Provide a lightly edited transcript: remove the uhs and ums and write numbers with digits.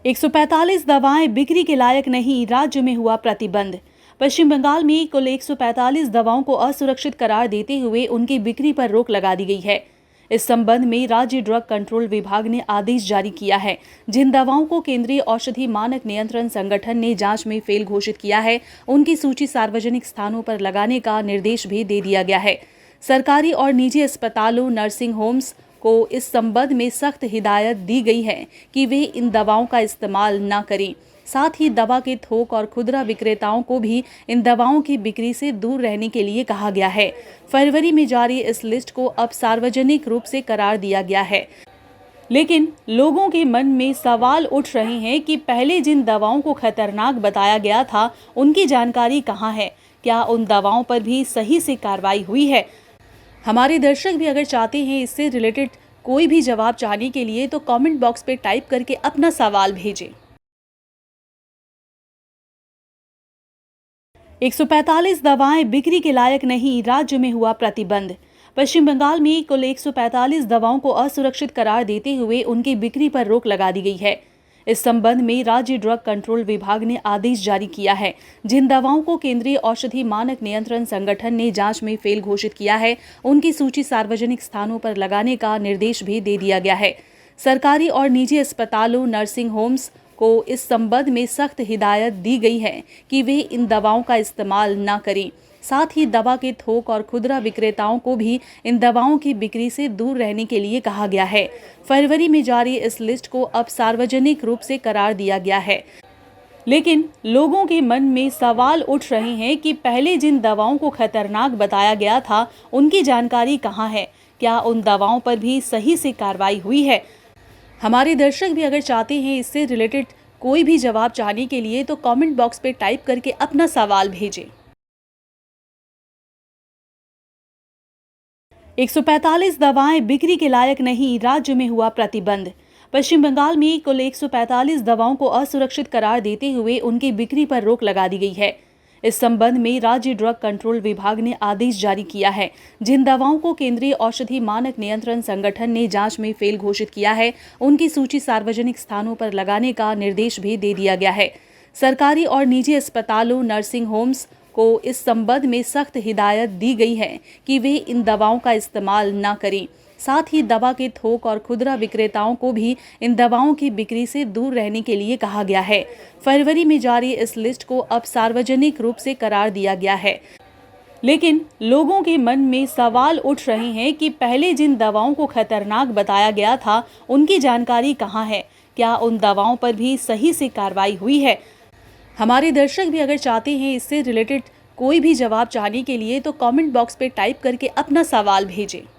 145 दवाएं बिक्री के लायक नहीं, राज्य में हुआ प्रतिबंध। पश्चिम बंगाल में कुल 145 दवाओं को असुरक्षित करार देते हुए उनकी बिक्री पर रोक लगा दी गई है। इस संबंध में राज्य ड्रग कंट्रोल विभाग ने आदेश जारी किया है। जिन दवाओं को केंद्रीय औषधि मानक नियंत्रण संगठन ने जांच में फेल घोषित किया है, उनकी सूची सार्वजनिक स्थानों पर लगाने का निर्देश भी दे दिया गया है। सरकारी और निजी अस्पतालों, नर्सिंग होम्स को इस संबंध में सख्त हिदायत दी गई है कि वे इन दवाओं का इस्तेमाल न करें। साथ ही दवा के थोक और खुदरा विक्रेताओं को भी इन दवाओं की बिक्री से दूर रहने के लिए कहा गया है। फरवरी में जारी इस लिस्ट को अब सार्वजनिक रूप से करार दिया गया है। लेकिन लोगों के मन में सवाल उठ रहे हैं कि पहले जिन दवाओं को खतरनाक बताया गया था, उनकी जानकारी कहाँ है? क्या उन दवाओं पर भी सही से कार्रवाई हुई है? हमारे दर्शक भी अगर चाहते हैं इससे रिलेटेड कोई भी जवाब चाहने के लिए तो कमेंट बॉक्स पे टाइप करके अपना सवाल भेजें। 145 दवाएं बिक्री के लायक नहीं, राज्य में हुआ प्रतिबंध। पश्चिम बंगाल में कुल 145 दवाओं को असुरक्षित करार देते हुए उनकी बिक्री पर रोक लगा दी गई है। इस संबंध में राज्य ड्रग कंट्रोल विभाग ने आदेश जारी किया है। जिन दवाओं को केंद्रीय औषधि मानक नियंत्रण संगठन ने जांच में फेल घोषित किया है, उनकी सूची सार्वजनिक स्थानों पर लगाने का निर्देश भी दे दिया गया है। सरकारी और निजी अस्पतालों, नर्सिंग होम्स को इस संबंध में सख्त हिदायत दी गई है कि वे इन दवाओं का इस्तेमाल न करें। साथ ही दवा के थोक और खुदरा विक्रेताओं को भी इन दवाओं की बिक्री से दूर रहने के लिए कहा गया है। फरवरी में जारी इस लिस्ट को अब सार्वजनिक रूप से करार दिया गया है। लेकिन लोगों के मन में सवाल उठ रहे हैं कि पहले जिन दवाओं को खतरनाक बताया गया था, उनकी जानकारी कहाँ है? क्या उन दवाओं पर भी सही से कार्रवाई हुई है? हमारे दर्शक भी अगर चाहते हैं इससे रिलेटेड कोई भी जवाब चाहने के लिए तो कमेंट बॉक्स पे टाइप करके अपना सवाल भेजें। 145 दवाएं बिक्री के लायक नहीं, राज्य में हुआ प्रतिबंध। पश्चिम बंगाल में कुल 145 दवाओं को असुरक्षित करार देते हुए उनकी बिक्री पर रोक लगा दी गई है। इस संबंध में राज्य ड्रग कंट्रोल विभाग ने आदेश जारी किया है। जिन दवाओं को केंद्रीय औषधि मानक नियंत्रण संगठन ने जांच में फेल घोषित किया है, उनकी सूची सार्वजनिक स्थानों पर लगाने का निर्देश भी दे दिया गया है। सरकारी और निजी अस्पतालों, नर्सिंग होम्स को इस संबंध में सख्त हिदायत दी गई है कि वे इन दवाओं का इस्तेमाल न करें। साथ ही दवा के थोक और खुदरा विक्रेताओं को भी इन दवाओं की बिक्री से दूर रहने के लिए कहा गया है। फरवरी में जारी इस लिस्ट को अब सार्वजनिक रूप से करार दिया गया है। लेकिन लोगों के मन में सवाल उठ रहे हैं कि पहले जिन दवाओं को खतरनाक बताया गया था, उनकी जानकारी कहाँ है? क्या उन दवाओं पर भी सही से कार्रवाई हुई है? हमारे दर्शक भी अगर चाहते हैं इससे रिलेटेड कोई भी जवाब चाहने के लिए तो कमेंट बॉक्स पे टाइप करके अपना सवाल भेजें।